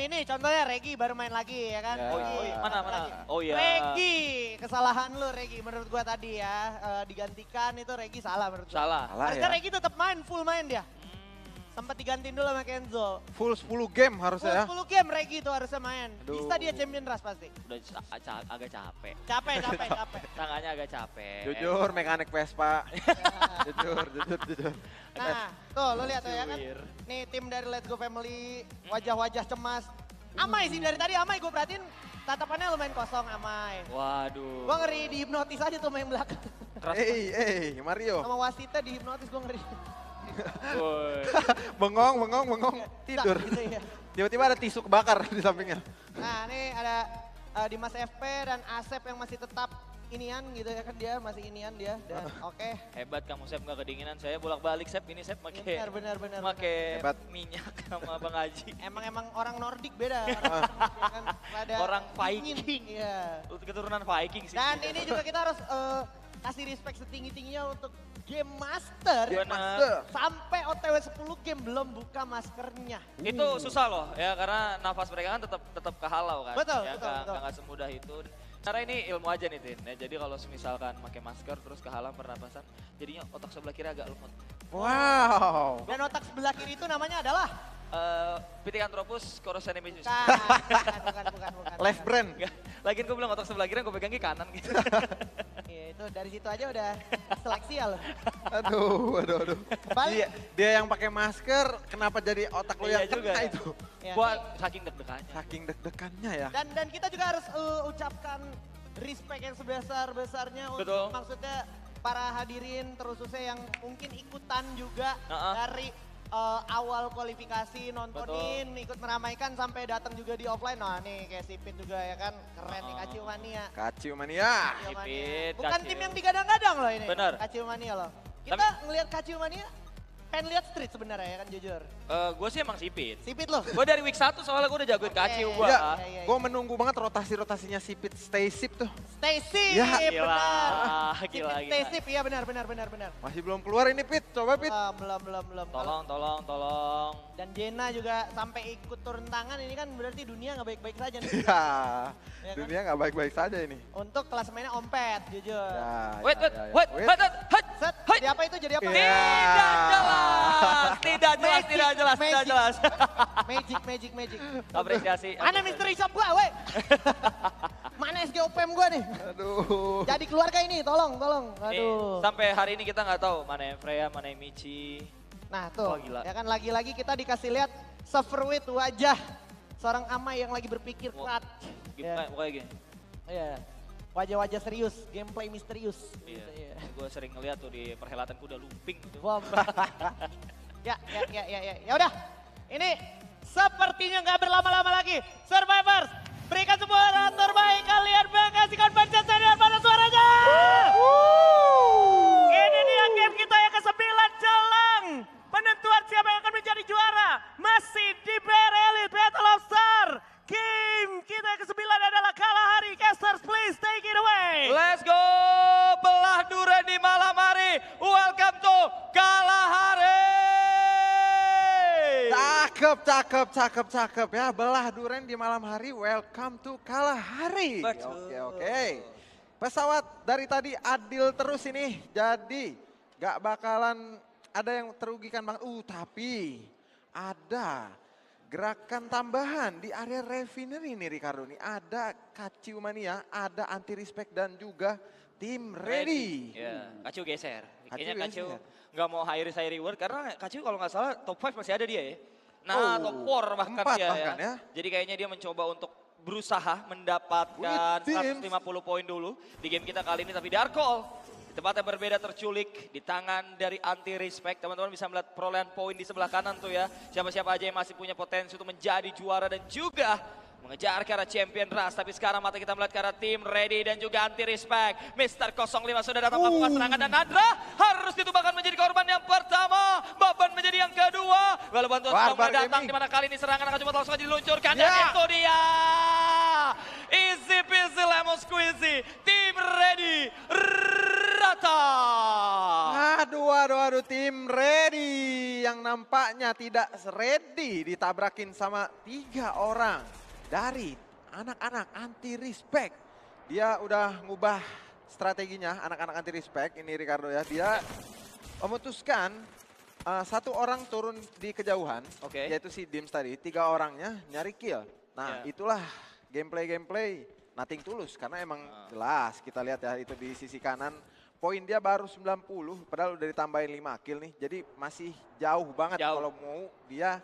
ini contohnya Regi baru main lagi ya kan. Ya. Mana? Oh iya. Regi, kesalahan lu Regi menurut gua tadi ya. Digantikan itu Regi salah menurut gua. Salah. Harusnya ya. Regi tetap main, full main dia. Sempat digantiin dulu sama Kenzo. Full 10 game harusnya ya. Full game Regi tuh harusnya main. Aduh. Bisa dia champion Rush pasti. Udah agak capek. Capek. Tangannya agak capek. Jujur mekanik Vespa. jujur. Nah, tuh lu lihat tuh ya kan. Jujur. Nih tim dari Let's Go Family, wajah-wajah cemas. Amai sih dari tadi Amai gue perhatiin tatapannya lumayan kosong Amai. Waduh. Gue ngeri dihipnotis aja tuh main belakang. Keras. Mario. Sama wasitnya dihipnotis gue ngeri. Woi. Bengong, tidur. Gitu ya. Tiba-tiba ada tisu kebakar di sampingnya. Nah ini ada Dimas FP dan Asep yang masih tetap inian gitu ya kan dia, masih inian dia. Dan oke. Hebat kamu Sep, nggak kedinginan. Saya bolak-balik Sep, ini Sep make Benar. Make minyak sama Bang Haji. Emang orang Nordik beda. Kan rada Orang dingin. Viking. Iya. Keturunan Viking sih. Dan ini juga kita harus kasih respect setinggi-tingginya untuk Game Master. Benar. Sampai OTW 10 game belum buka maskernya. Itu susah loh ya, karena nafas mereka kan tetap kehalau kan. Betul, ya, betul. Nggak semudah itu. Karena ini ilmu aja nih Tin. Ya, jadi kalau misalkan pakai masker terus kehalang pernapasan, jadinya otak sebelah kiri agak lemot. Wow. Dan otak sebelah kiri itu namanya adalah Pithecanthropus coracenemicus. bukan. Left brain. Lagian gue bilang otak sebelah kiri, gue pegang ke kanan gitu. Iya itu dari situ aja udah seleksi ya lo. Aduh. Balik. Dia yang pakai masker, kenapa jadi otak lo yang Iya juga kena ya. itu? Ya, Gua ini- saking deg-degannya. Saking deg-degannya ya. Dan kita juga harus ucapkan respect yang sebesar-besarnya untuk Betul. maksudnya para hadirin terkhususnya yang mungkin ikutan juga dari awal kualifikasi nontonin, ikut meramaikan sampai datang juga di offline. Nah nih kayak Sipit juga ya kan, keren nih Kaciu Mania. Kaciu mania. Sipit, Bukan Kaciu. tim yang digadang-gadang loh ini. Bener. Kaciu Mania loh. Kita ngelihat Kaciu Mania, pengen lihat street sebenarnya ya kan jujur. Gue sih emang Sipit. Sipit loh. Gue dari week 1 soalnya gue udah jagoin Kaciu gue. Ya, iya. gue menunggu banget rotasi-rotasinya Sipit Stay Sip tuh. Stacy, Ya. Gila, benar. gila. Stacy, iya benar. Masih belum keluar ini Pit, coba Pit. Belum. Tolong. Dan Jena juga sampai ikut turun tangan ini kan berarti dunia nggak baik-baik saja nih. Ya, Ya kan? dunia nggak baik-baik saja ini. Untuk kelas mainnya ompet, jujur. Ya, Wait. Set, Hei. jadi apa itu? Jadi apa? Iya. Tidak jelas. Magic. Apresiasi. Mana mystery shop gua, weh? Mana SGOPM gua nih? Aduh. Jadi keluarga ini, tolong. Nih, Aduh. sampai hari ini kita nggak tahu mana yang Freya, mana yang Michi. Nah tuh, Wah, gila. ya kan lagi-lagi kita dikasih lihat severweight wajah seorang Amai yang lagi berpikir keras. Gimana pokoknya gini. Iya. Wajah-wajah serius, gameplay misterius. Iya. Iya. Gue sering ngeliat tuh di perhelatan kuda lumping gitu. Wah. Ya udah. Ini sepertinya nggak berlama-lama lagi. Survivors, berikan semua terbaik kalian mengasihkan pencet senior pada suaranya. Ini dia game kita yang ke-9 jelang penentuan siapa yang akan menjadi juara. Masih di BR Elite Battle of Star. Game kita yang ke-9 adalah Kalahari. Casters, please take it away. Let's go! Belah Duren di malam hari. Welcome to Kalahari! Cakep ya. Belah Duren di malam hari. Welcome to Kalahari. Betul. Oke. Pesawat dari tadi adil terus ini. Jadi gak bakalan ada yang terugikan banget. Tapi ada gerakan tambahan di area refinery nih Ricardo nih. Ada Kaciu Mania, ada Anti Respect dan juga tim ready. Ya, Kaciu geser. Kayaknya Kaciu Kaciu geser. nggak mau high risk high reward karena Kaciu kalau nggak salah top 5 masih ada dia ya. Nah, top 4 bahkan 4 dia bahkan ya. Jadi kayaknya dia mencoba untuk berusaha mendapatkan Within. 150 poin dulu di game kita kali ini. Tapi Darkol di tempat yang berbeda terculik di tangan dari Anti Respect. Teman-teman bisa melihat perolehan poin di sebelah kanan tuh ya. Siapa-siapa aja yang masih punya potensi untuk menjadi juara dan juga mengejar ke arah champion Rush. Tapi sekarang mata kita melihat ke arah tim ready dan juga Anti Respect. Mr. 05 sudah datang melakukan serangan dan Nadra harus ditumbangkan menjadi korban yang pertama. Baban menjadi yang kedua. Lalu bantuan Barbar sudah datang Gaming. di mana kali ini serangan akan coba langsung aja diluncurkan. Ya. Dan itu dia. Easy peasy lemon squeezy. Tim ready. Rata. Aduh tim ready yang nampaknya tidak ready ditabrakin sama 3 orang dari anak-anak anti respect. Dia udah ngubah strateginya, anak-anak anti respect ini Ricardo ya. Dia memutuskan 1 orang turun di kejauhan, yaitu si Dims tadi. 3 orangnya nyari kill. Nah itulah gameplay nothing tulus. Karena emang jelas kita lihat ya itu di sisi kanan. Poin dia baru 90, padahal udah ditambahin 5 kill nih. Jadi masih jauh banget kalau mau dia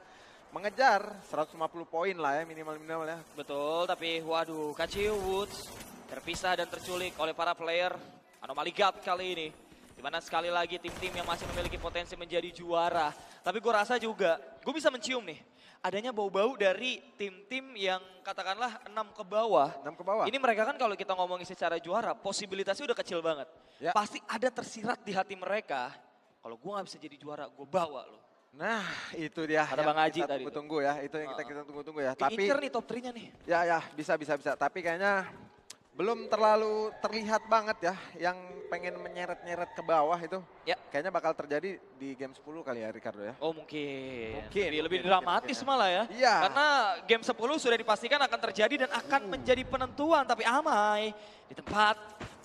mengejar 150 poin lah ya minimal-minimal ya. Betul, tapi waduh Kaciu Woods terpisah dan terculik oleh para player Anomali God kali ini. Dimana sekali lagi tim-tim yang masih memiliki potensi menjadi juara. Tapi gue rasa juga, gue bisa mencium nih. Adanya bau-bau dari tim-tim yang katakanlah 6 ke bawah. 6 ke bawah. Ini mereka kan kalau kita ngomongin secara juara, posibilitasnya udah kecil banget. Ya. Pasti ada tersirat di hati mereka. Kalau gue gak bisa jadi juara, gue bawa lo. Nah itu dia ada Bang Aji tadi. Tunggu-tunggu ya, itu yang kita tunggu-tunggu ya. Tapi nih top 3-nya nih. Ya bisa. Tapi kayaknya belum terlalu terlihat banget ya yang pengen menyeret-nyeret ke bawah itu. Ya. Kayaknya bakal terjadi di game 10 kali ya Ricardo ya. Oh mungkin. Lebih dramatis malah ya. Iya. Karena game 10 sudah dipastikan akan terjadi dan akan menjadi penentuan. Tapi Amai di tempat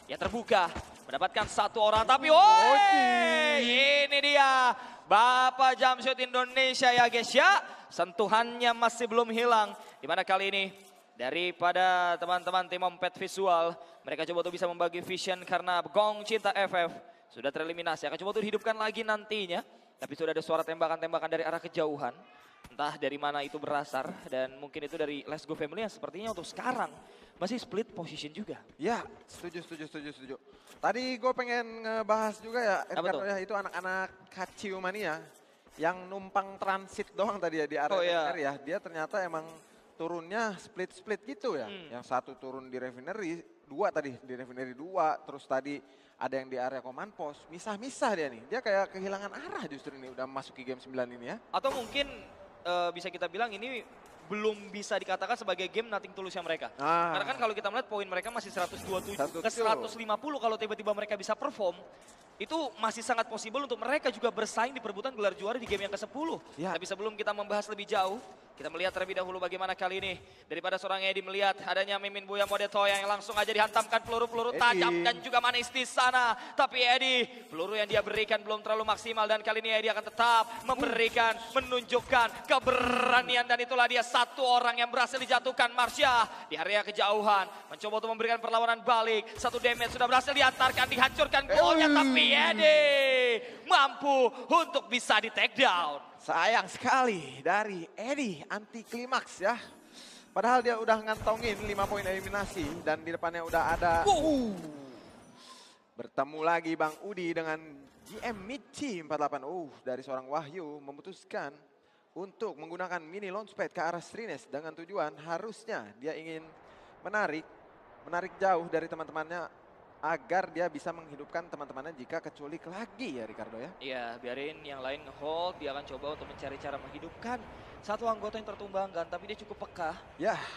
yang terbuka mendapatkan 1 orang. Tapi ini dia Bapak Jamshoot Indonesia ya guys ya. Sentuhannya masih belum hilang. Dimana kali ini daripada teman-teman tim Ompet Visual, mereka coba untuk bisa membagi vision karena Gong Cinta FF sudah tereliminasi. Akan coba untuk dihidupkan lagi nantinya, tapi sudah ada suara tembakan-tembakan dari arah kejauhan. Entah dari mana itu berasal dan mungkin itu dari Let's Go Family yang sepertinya untuk sekarang masih split position juga. Ya, setuju. Tadi gue pengen ngebahas juga ya, Ricardo ya, itu anak-anak Kaciu Mania yang numpang transit doang tadi ya di area ya. Dia ternyata emang turunnya split-split gitu ya. Yang 1 turun di Refinery, 2 tadi di Refinery 2, terus tadi ada yang di area Command Post. Misah-misah dia nih. Dia kayak kehilangan arah justru ini udah masuk ke game 9 ini ya. Atau mungkin bisa kita bilang ini belum bisa dikatakan sebagai game nothing tulusnya mereka. Karena kan kalau kita melihat poin mereka masih 127 ke 150 kalau tiba-tiba mereka bisa perform. Itu masih sangat possible untuk mereka juga bersaing di perebutan gelar juara di game yang ke-10. Ya. Tapi sebelum kita membahas lebih jauh, kita melihat terlebih dahulu bagaimana kali ini. Daripada seorang Edi melihat adanya Mimin Buya Modeto yang langsung aja dihantamkan peluru-peluru tajam dan juga manis di sana. Tapi Edi, peluru yang dia berikan belum terlalu maksimal dan kali ini Edi akan tetap memberikan, menunjukkan keberanian. Dan itulah dia 1 orang yang berhasil dijatuhkan. Marsha di area kejauhan, mencoba untuk memberikan perlawanan balik. 1 damage sudah berhasil diantarkan, dihancurkan golnya. Tapi Edi mampu untuk bisa di take down. Sayang sekali dari Edi anti klimaks ya. Padahal dia udah ngantongin 5 poin eliminasi dan di depannya udah ada. Bertemu lagi Bang Udi dengan GM Michi 48. Dari seorang Wahyu memutuskan untuk menggunakan mini launchpad ke arah Strines dengan tujuan harusnya dia ingin menarik jauh dari teman-temannya agar dia bisa menghidupkan teman-temannya jika keculik lagi ya Ricardo ya. Iya, biarin yang lain nge-hold, dia akan coba untuk mencari cara menghidupkan 1 anggota yang tertumbangkan, tapi dia cukup peka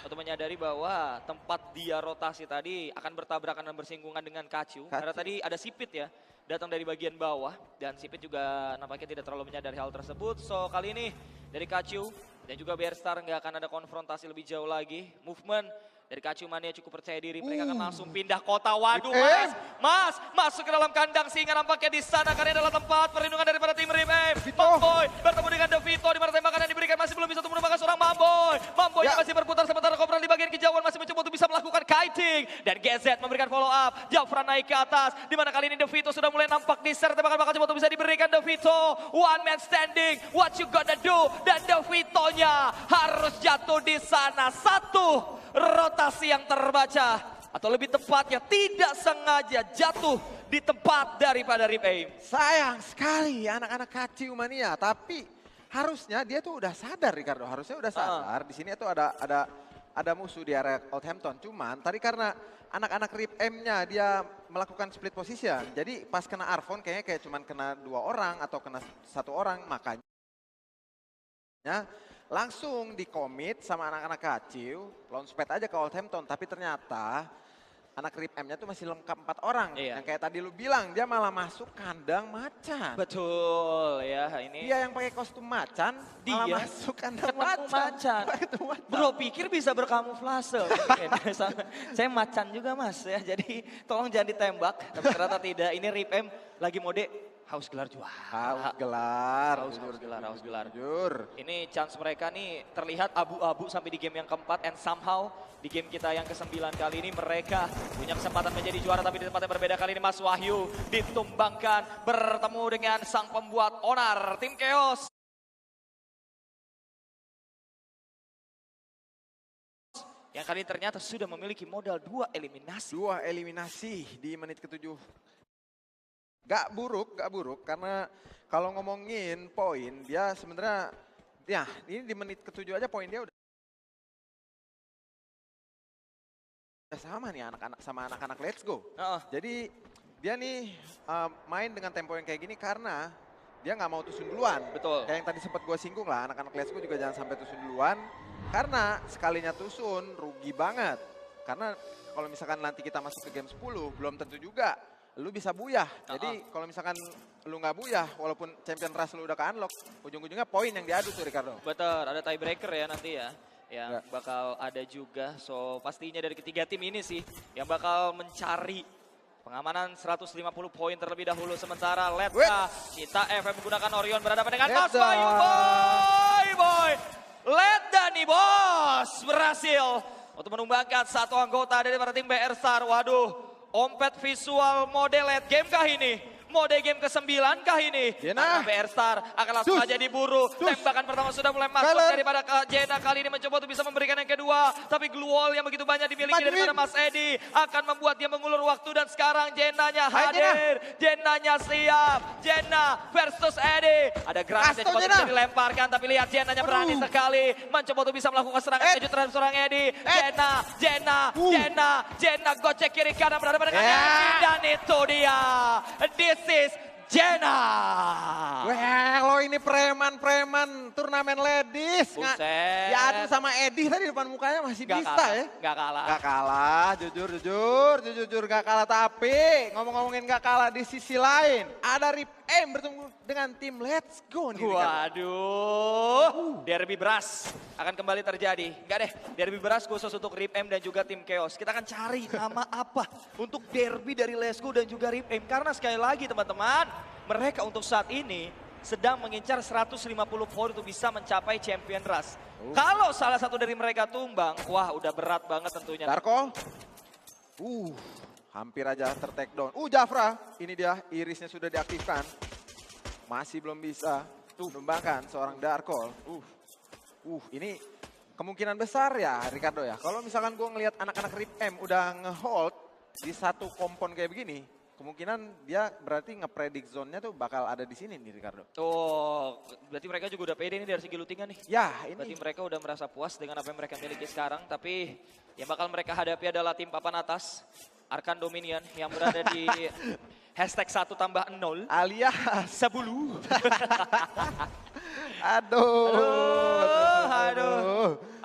untuk menyadari bahwa tempat dia rotasi tadi akan bertabrakan dan bersinggungan dengan Kaciu. Karena tadi ada Sipit ya, datang dari bagian bawah dan Sipit juga nampaknya tidak terlalu menyadari hal tersebut. So kali ini dari Kaciu dan juga Bearstar nggak akan ada konfrontasi lebih jauh lagi. Movement dari Kaciu Mania cukup percaya diri, mereka akan langsung pindah kota. Waduh Mas masuk ke dalam kandang sehingga nampaknya di sana karena adalah tempat perlindungan daripada tim Rip-M. Mamboy bertemu dengan Devito di mana tembakan yang diberikan masih belum bisa untuk menemukan seorang Mamboy. Mamboy yang masih berputar sementara Kobra di bagian kejauhan masih mencoba untuk bisa melakukan kiting. Dan GZ memberikan follow up, Jafran naik ke atas di mana kali ini Devito sudah mulai nampak di ser, tembakan bakal coba untuk bisa diberikan Devito. One man standing, what you gonna do? Dan Devitonya harus jatuh di sana. 1 rotasi yang terbaca atau lebih tepatnya tidak sengaja jatuh di tempat daripada Rip-M. Sayang sekali anak-anak Kaciu Mania, tapi harusnya dia tuh udah sadar Ricardo, harusnya udah sadar di sini tuh ada musuh di area Oldhampton. Cuman tadi karena anak-anak Rip-M-nya dia melakukan split position, jadi pas kena Arvon kayaknya cuman kena 2 orang atau kena 1 orang, makanya langsung di-commit sama anak-anak Kaciu, launchpad aja ke Oldhampton. Tapi ternyata anak Rip M-nya tuh masih lengkap 4 orang. Iya. Yang kayak tadi lu bilang, dia malah masuk kandang macan. Betul ya ini. Dia yang pakai kostum macan, malah masuk kandang macan. Bro pikir bisa berkamuflase. Saya macan juga mas ya, jadi tolong jangan ditembak. Tapi ternyata tidak, ini Rip M lagi mode haus gelar juara. Haus gelar. Jujur. Ini chance mereka nih terlihat abu-abu sampai di game yang keempat, and somehow di game kita yang ke-9 kali ini mereka punya kesempatan menjadi juara, tapi di tempat yang berbeda kali ini Mas Wahyu ditumbangkan bertemu dengan sang pembuat onar tim Chaos. Yang kali ini ternyata sudah memiliki modal 2 eliminasi. 2 eliminasi di menit ke-7. Gak buruk karena kalau ngomongin poin dia sebenarnya ya ini di menit ke-7 aja poin dia udah sama nih anak-anak sama anak-anak Let's Go. Jadi dia nih main dengan tempo yang kayak gini karena dia nggak mau tusun duluan. Betul. Kayak yang tadi sempat gue singgung lah, anak-anak Let's Go juga jangan sampai tusun duluan karena sekalinya tusun rugi banget. Karena kalau misalkan nanti kita masuk ke game 10 belum tentu juga lu bisa buyah. Jadi kalau misalkan lu nggak buyah, walaupun champion rush lu udah ke-unlock, ujung-ujungnya poin yang diadu tuh Ricardo. Betul, ada tiebreaker ya nanti ya. Yang bakal ada juga, so pastinya dari ketiga tim ini sih yang bakal mencari pengamanan 150 poin terlebih dahulu. Sementara Leta, kita FM menggunakan Orion berhadapan dengan Mas Bayu. Boy. Leta nih bos, berhasil untuk menumbangkan satu anggota dari tim BR Star. Waduh. Ompet visual mode late game kah ini? Mode game ke-9 kah ini? Karena BR Star akan langsung aja diburu. Tembakan pertama sudah mulai masuk daripada Jena kali ini mencoba untuk bisa memberikan yang kedua. Tapi glue wall yang begitu banyak dimiliki daripada Mas Edi akan membuat dia mengulur waktu. Dan sekarang Jenanya hadir. Jenanya siap. Jena versus Edi. Ada granat yang coba bisa dilemparkan. Tapi lihat Jenanya berani sekali. Mencoba untuk bisa melakukan serangan kejut terhadap seorang Edi. Jena gocek kiri kanan berhadapan dengan Edi. Dan itu dia. This is Jena. Wah, lo ini preman-preman turnamen ladies. Buset. Ya aduh sama Edi tadi depan mukanya masih bisa ya. Gak kalah. Gak kalah, jujur gak kalah. Tapi ngomongin gak kalah di sisi lain. Ada Rip M bertemu dengan tim Let's Go nih. Waduh, derby beras akan kembali terjadi. Enggak deh, derby beras khusus untuk Rip M dan juga tim Chaos. Kita akan cari nama apa untuk derby dari Let's Go dan juga Rip M. Karena sekali lagi teman-teman, mereka untuk saat ini sedang mengincar 150 poin untuk bisa mencapai Champion Rush. Kalau salah satu dari mereka tumbang, wah udah berat banget tentunya. Darko. Hampir aja ter-take down. Jafra, ini dia irisnya sudah diaktifkan. Masih belum bisa menumbangkan seorang Darko. Ini kemungkinan besar ya Ricardo ya. Kalau misalkan gue ngelihat anak-anak Rip M udah nge-hold di satu kompon kayak begini, kemungkinan dia berarti nge-predict zone-nya tuh bakal ada di sini nih Ricardo. Berarti mereka juga udah pede nih dari segi looting-an nih. Ya, ini. Berarti mereka udah merasa puas dengan apa yang mereka miliki sekarang. Tapi yang bakal mereka hadapi adalah tim papan atas. Arkan Dominion yang berada di hashtag 1+0. Alias Sabulu. Aduh.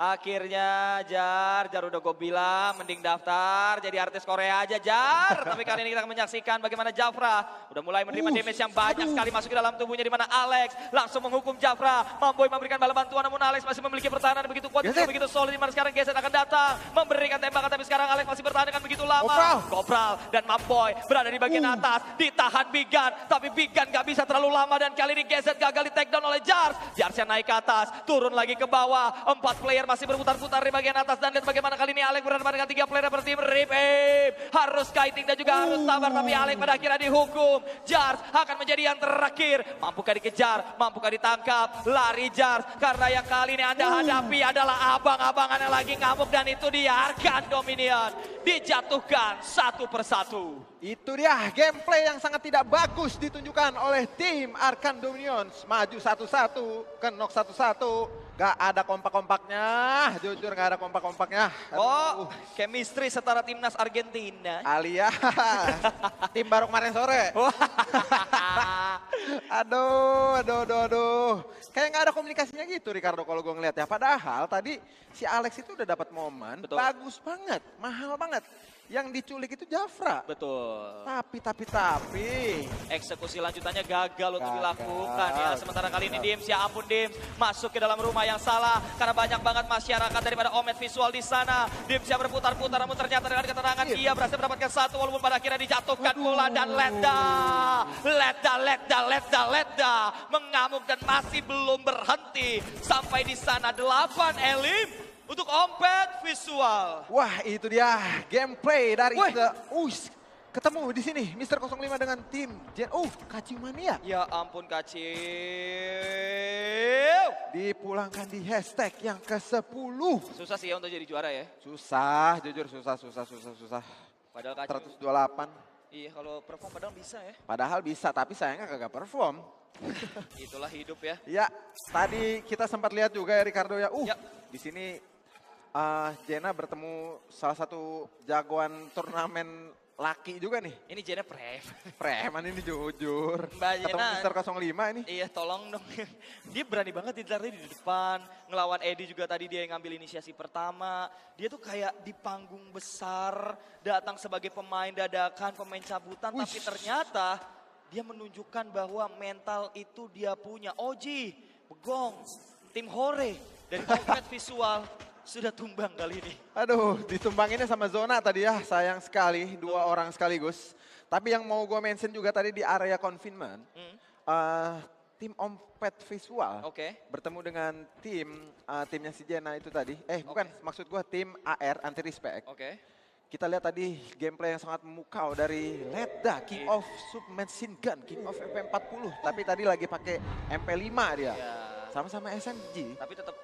Akhirnya Jar udah gue bilang mending daftar jadi artis Korea aja Jar. Tapi kali ini kita akan menyaksikan bagaimana Jafra udah mulai menerima damage yang banyak sekali masuk ke dalam tubuhnya, di mana Alex langsung menghukum Jafra. Mamboy memberikan bala bantuan namun Alex masih memiliki pertahanan begitu kuat, begitu solid, di mana sekarang Geset akan datang memberikan tembakan, tapi sekarang Alex masih bertahan dengan begitu lama. Kopral dan Mamboy berada di bagian atas, ditahan Bigan, tapi Bigan gak bisa terlalu lama dan kali ini Geset gagal di take down oleh Jars. Jars yang naik ke atas, turun lagi ke bawah, 4 player masih berputar-putar di bagian atas, dan lihat bagaimana kali ini Alex berhadapan dengan 3 player bertim Rip M. Harus kiting dan juga harus sabar, tapi Alex pada akhirnya dihukum. Jars akan menjadi yang terakhir. Mampukah dikejar? Mampukah ditangkap? Lari Jars, karena yang kali ini Anda hadapi adalah abang-abangan yang lagi ngamuk, dan itu dia Arkan Dominion. Dijatuhkan satu persatu. Itu dia gameplay yang sangat tidak bagus ditunjukkan oleh tim Arkan Dominion. Maju 1-1, ke knock 1-1. Gak ada kompak-kompaknya, jujur gak ada kompak-kompaknya. Oh, chemistry setara timnas Argentina. Alias tim baru kemarin sore. Aduh. Kayak gak ada komunikasinya gitu Ricardo kalau gue ngeliat ya. Padahal tadi si Alex itu udah dapat momen, betul. bagus banget, mahal banget. Yang diculik itu Jafra. Betul. Tapi. Eksekusi lanjutannya gagal untuk dilakukan ya. Sementara kali ini Dims, ya ampun Dims, masuk ke dalam rumah yang salah. Karena banyak banget masyarakat daripada Omet Visual di sana. Dims yang berputar-putar, namun ternyata dengan keterangan dia berhasil mendapatkan satu. Walaupun pada akhirnya dijatuhkan bola dan Ledda. Mengamuk dan masih belum berhenti. Sampai di sana 8 elim. Untuk Omet Visual. Wah itu dia gameplay dari ketemu di sini Mr. 05 dengan tim Kaciu Mania. Ya ampun Kaciu. Dipulangkan di hashtag yang ke-10. Susah sih ya untuk jadi juara ya. Susah, jujur susah. Padahal Kaciu 128. Iya kalau perform padahal bisa ya. Padahal bisa tapi sayangnya kagak perform. Itulah hidup ya. Ya tadi kita sempat lihat juga ya Ricardo ya. Ya. Di sini Jena bertemu salah satu jagoan turnamen laki juga nih. Ini Jena Preman ini jujur. Mbak ketemu Jena. Mr. 05 ini. Iya tolong dong. Dia berani banget di depan. Ngelawan Edi juga tadi dia yang ngambil inisiasi pertama. Dia tuh kayak di panggung besar. Datang sebagai pemain dadakan, pemain cabutan. Tapi ternyata dia menunjukkan bahwa mental itu dia punya. Oji, Begong, tim Hore dari Omet Visual. Sudah tumbang kali ini. Aduh, ditumbanginnya sama Zona tadi ya. Sayang sekali, 2 orang sekaligus. Tapi yang mau gue mention juga tadi di area confinement. Tim Omet Visual bertemu dengan timnya si Jena itu tadi. Bukan, maksud gue tim AR, Anti Respect. Kita lihat tadi gameplay yang sangat memukau dari Ledda, King of Submachine Gun, King of MP40. Tapi tadi lagi pakai MP5 dia. Sama-sama SMG. Tapi tetap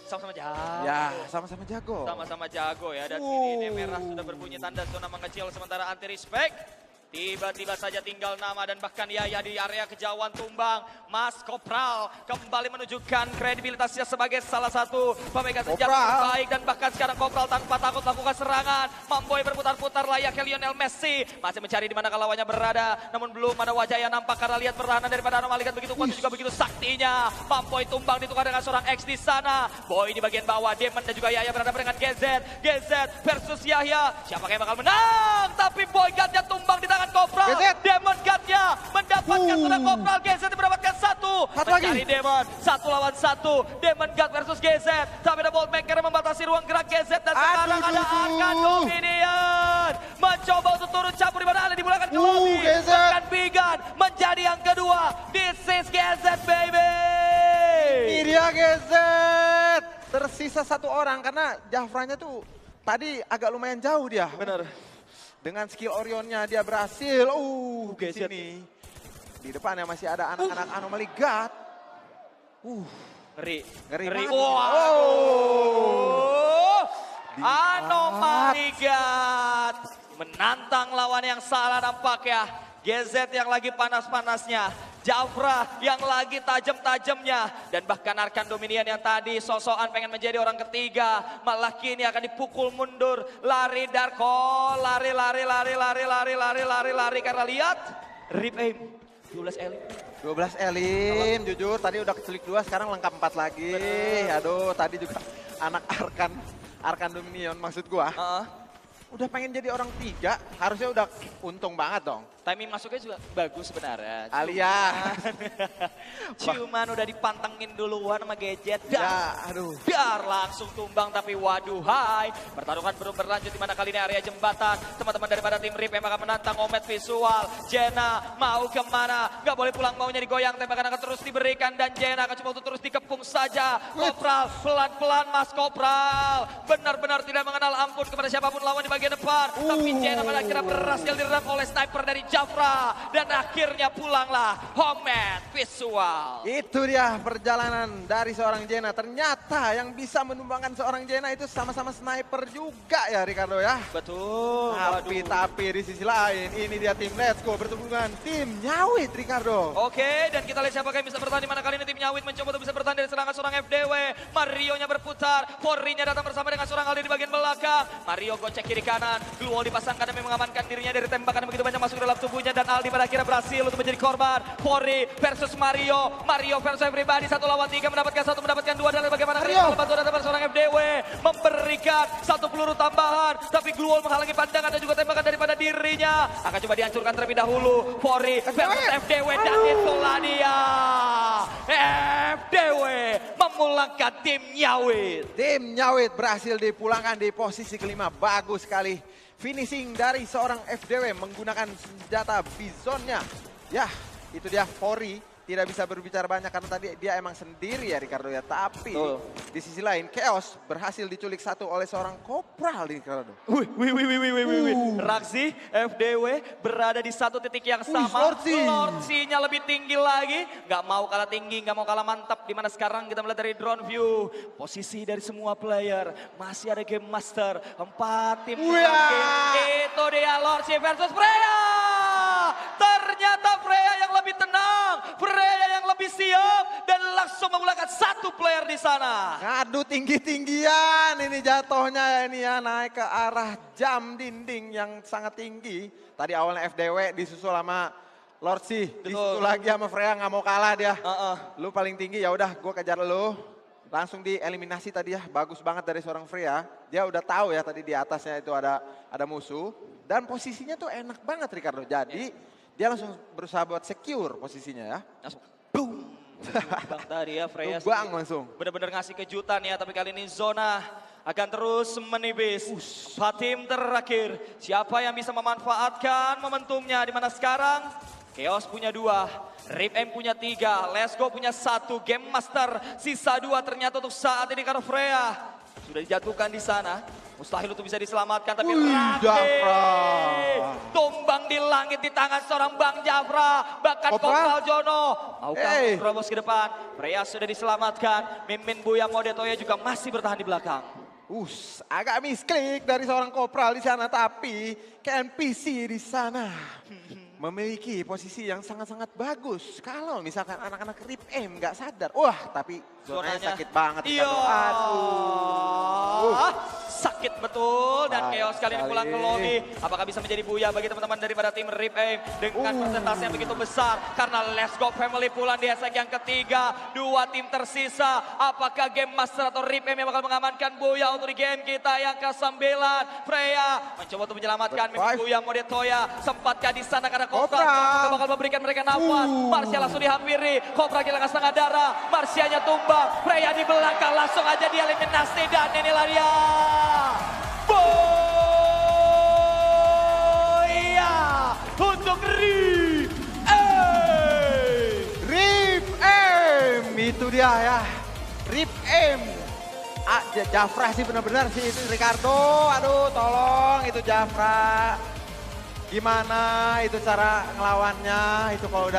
sama-sama jago. Ya, sama-sama jago. Sama-sama jago ya. Dan ini merah sudah berbunyi tanda zona mengecil sementara Anti Respect. Tiba-tiba saja tinggal nama dan bahkan Yaya di area kejauhan tumbang. Mas Kopral kembali menunjukkan kredibilitasnya sebagai salah satu pemegang senjata terbaik. Dan bahkan sekarang Kopral tanpa takut lakukan serangan. Mamboy berputar-putar layaknya Lionel Messi. Masih mencari di mana lawannya berada. Namun belum ada wajah yang nampak karena lihat pertahanan daripada Anomali kan begitu kuat juga begitu saktinya. Mamboy tumbang ditukar dengan seorang X di sana. Boy di bagian bawah. Demon dan juga Yaya berhadapan dengan GZ. GZ versus Yahya. Siapa yang bakal menang? Tapi Boy Gatnya tumbang di tangan Kopral. Demon Gatnya mendapatkan sudah Kopral. GZ mendapatkan satu mencari Demon. 1 lawan 1. Demon Gat versus GZ. Tapi ada Boltmaker yang membatasi ruang gerak GZ. Dan sekarang ada Arkan Dominion. Mencoba untuk turun campur di mana ada dimulakan ke lobby. Bahkan Bigan menjadi yang kedua. This is GZ baby. Ini dia GZ. Tersisa 1 orang karena Jafranya tuh tadi agak lumayan jauh dia. Benar. Dengan skill Orionnya dia berhasil. Di sini. Di depannya masih ada anak-anak Anomali God. Ngeri. Anomali God menantang lawan yang salah nampaknya. GZ yang lagi panas-panasnya. Jafra yang lagi tajam-tajamnya. Dan bahkan Arkan Dominion yang tadi sosokan pengen menjadi orang ketiga. Malah kini akan dipukul mundur. Lari Darko. Lari. Karena lihat. Rip aim. 12 elim. 12 elim, jujur tadi udah keculik 2, sekarang lengkap 4 lagi. Aduh, tadi juga anak Arkan Dominion maksud gua. Udah pengen jadi orang 3, harusnya udah untung banget dong. Timing masuknya juga bagus sebenarnya. Cuman udah dipantengin duluan sama Gadget. Biar langsung tumbang tapi waduhai. Pertarungan belum berlanjut di mana kali ini area jembatan. Teman-teman daripada tim RIP yang akan menantang Omet Visual. Jena mau kemana? Gak boleh pulang, maunya digoyang. Tembakan akan terus diberikan dan Jena akan coba untuk terus dikepung saja. Kopral pelan-pelan Mas Kopral. Benar-benar tidak mengenal ampun kepada siapapun lawan di bagian bagian depan. Tapi Jena pada akhirnya berhasil diredam oleh sniper dari Jafra. Dan akhirnya pulanglah Homemade Visual. Itu dia perjalanan dari seorang Jena. Ternyata yang bisa menumbangkan seorang Jena itu sama-sama sniper juga ya Ricardo ya. Betul. Tapi di sisi lain ini dia tim Let's Go bertemu dengan tim Nyawit Ricardo. Oke, dan kita lihat siapa yang bisa bertahan di mana kali ini tim Nyawit mencoba untuk bisa bertahan dari serangan seorang FDW. Mario-nya berputar, Forry-nya datang bersama dengan seorang Aldi di bagian belakang. Mario gocek kiri kanan, Gluol dipasangkan demi mengamankan dirinya dari tembakan yang begitu banyak masuk ke dalam tubuhnya. Dan Aldi pada akhirnya berhasil untuk menjadi korban. Forry versus Mario, Mario versus everybody, 1 lawan 3 mendapatkan 1, mendapatkan 2. Dan bagaimana kali ini bantuan datang seorang FDW memberikan 1 peluru tambahan. Tapi Gluol menghalangi pandangan dan juga tembakan daripada dirinya. Akan coba dihancurkan terlebih dahulu. Forry versus FDW dan itulah dia. FDW memulangkan tim Nyawit. Tim Nyawit berhasil dipulangkan di posisi kelima. Bagus sekali finishing dari seorang FDW menggunakan senjata Bizonnya. Ya, itu dia Forry. Tidak bisa berbicara banyak karena tadi dia emang sendiri ya Ricardo ya. Tapi di sisi lain Chaos berhasil diculik 1 oleh seorang Kopral Ricardo. Wih. Raksi FDW berada di satu titik yang sama. Lordsi-nya lebih tinggi lagi. Gak mau kalah tinggi, gak mau kalah mantap. Dimana sekarang kita melihat dari drone view. Posisi dari semua player. Masih ada Game Master. 4 tim. Itu dia Lordsi versus Freya. Ternyata Freya yang lebih tenang. Freya yang lebih siap. Dan langsung memulakan 1 player di sana. Ngadu tinggi-tinggian ini jatuhnya ini ya. Naik ke arah jam dinding yang sangat tinggi. Tadi awalnya FDW disusul sama Lordsi. Disusul lagi sama Freya, nggak mau kalah dia. Lu paling tinggi ya udah gue kejar lu. Langsung dieliminasi tadi ya. Bagus banget dari seorang Freya. Dia udah tahu ya tadi di atasnya itu ada musuh. Dan posisinya tuh enak banget Ricardo. Jadi dia langsung berusaha buat secure posisinya ya. Langsung boom. Bang tadi ya Freya. Bang langsung. Bener-bener ngasih kejutan ya. Tapi kali ini zona akan terus menipis. 4 tim terakhir. Siapa yang bisa memanfaatkan momentumnya. Dimana sekarang Chaos punya 2. Rip M punya 3. Let's Go punya 1. Game Master sisa 2 ternyata untuk saat ini karena Freya sudah dijatuhkan di sana. Mustahil untuk bisa diselamatkan, tapi Jafra tumbang di langit di tangan seorang Bang Jafra. Bahkan Kopral Jono maukah terobos ke depan. Freya sudah diselamatkan. Mimin Buya Mode Toya juga masih bertahan di belakang. Agak misklik dari seorang Kopral di sana, tapi KNPC di sana memiliki posisi yang sangat-sangat bagus. Kalau misalkan anak-anak Rip M nggak sadar, tapi zonanya sakit banget. Sakit betul dan Chaos kali ini pulang ke lobby. Apakah bisa menjadi buya bagi teman-teman daripada tim Rip M dengan persentase yang begitu besar? Karena Let's Go Family pulang di set yang ketiga. 2 tim tersisa. Apakah Game Master atau Rip M yang bakal mengamankan buya untuk di game kita yang ke-9? Freya mencoba untuk menyelamatkan Buya Mode Toya. Sempatkah di sana karena Kopral bakal memberikan mereka nafas. Marsha langsung dihampiri. Kopral kehilangan setengah darah. Marsianya tumbang. Freya di belakang langsung aja dieliminasi dan inilah dia. Boya untuk Rip M. Itu dia ya. Rip M. Jafra sih benar-benar sih itu Ricardo. Aduh tolong itu Jafra. Gimana itu cara ngelawannya? Itu kalau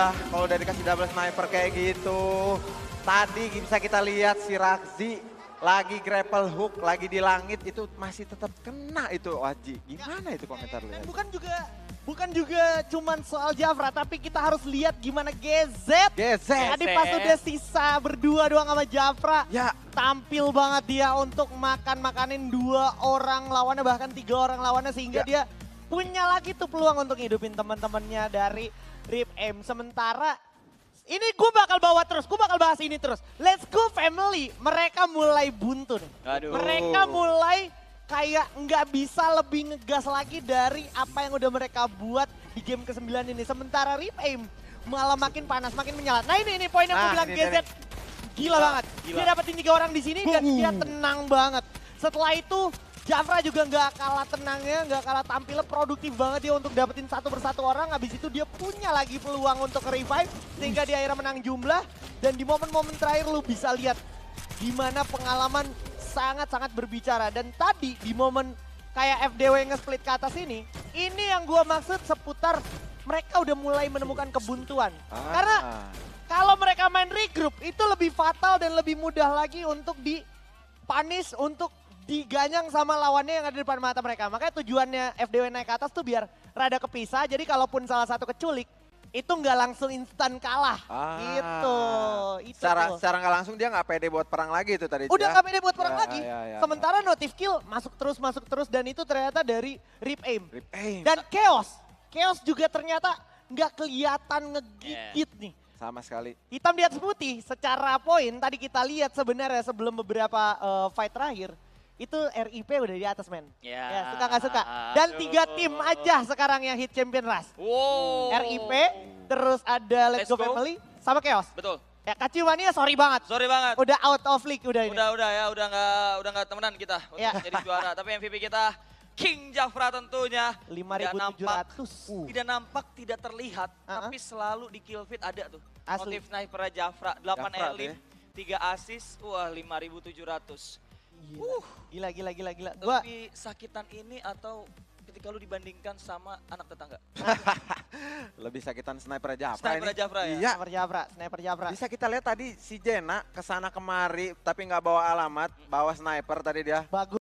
udah dikasih double sniper kayak gitu. Tadi bisa kita lihat si Raksi lagi grapple hook, lagi di langit itu masih tetap kena itu Waji. Gimana itu komentar lu? Bukan juga cuman soal Jafra, tapi kita harus lihat gimana GZ. Tadi pas udah sisa berdua doang sama Jafra, tampil banget dia untuk makanin 2 orang lawannya, bahkan 3 orang lawannya, sehingga dia punya lagi tuh peluang untuk ngidupin teman-temannya dari Rip M. Sementara ini gue bakal bawa terus, gue bakal bahas ini terus. Let's Go Family, mereka mulai buntu nih. Mereka mulai kayak nggak bisa lebih ngegas lagi dari apa yang udah mereka buat di game ke-9 ini. Sementara Rip M malah makin panas, makin menyala. Nah ini poin yang gue bilang GZ. Gila banget. Dia dapetin 3 orang di sini dan dia tenang banget. Setelah itu Jafra juga nggak kalah tenangnya, nggak kalah tampilnya, produktif banget dia untuk dapetin 1 persatu orang. Habis itu dia punya lagi peluang untuk revive sehingga dia akhirnya menang jumlah. Dan di momen-momen terakhir lu bisa lihat gimana pengalaman sangat-sangat berbicara. Dan tadi di momen kayak FDW nge-split ke atas ini yang gua maksud seputar mereka udah mulai menemukan kebuntuan. Karena kalau mereka main regroup itu lebih fatal dan lebih mudah lagi untuk di-punish, untuk diganyang sama lawannya yang ada di depan mata mereka. Makanya tujuannya FDW naik ke atas tuh biar rada kepisah, jadi kalaupun salah satu keculik, itu nggak langsung instan kalah, gitu. Itu secara nggak langsung dia nggak pede buat perang lagi itu tadi. Udah nggak pede buat perang lagi. Ya. Sementara notif kill masuk terus dan itu ternyata dari Rip Aim. Dan Dan Chaos juga ternyata nggak kelihatan ngegigit nih. sama sekali. Hitam di atas putih, secara poin tadi kita lihat sebenarnya sebelum beberapa fight terakhir. Itu RIP udah di atas men. Ya, suka gak suka. Dan 3 tim aja sekarang yang hit champion Rush. Wow. RIP, terus ada Let's Go Family, sama Chaos. Betul. Ya Kacimania sorry banget. Sorry banget. Udah out of league udah ini. Udah ya, udah nggak temenan kita untuk jadi juara. Tapi MVP kita King Jafra tentunya. 5.700. Tidak nampak, tidak terlihat, tapi selalu di kill feed ada tuh. Asli. Motif sniper Jafra, 8 elim, 3 assist, wah 5.700. Gila. Lebih sakitan ini atau ketika lu dibandingkan sama anak tetangga? Lebih sakitan sniper Jafra Sniper ini. Jafra ya? Iya. Sniper Jafra. Bisa kita lihat tadi si Jena kesana kemari tapi nggak bawa alamat, bawa sniper tadi dia. Bagus.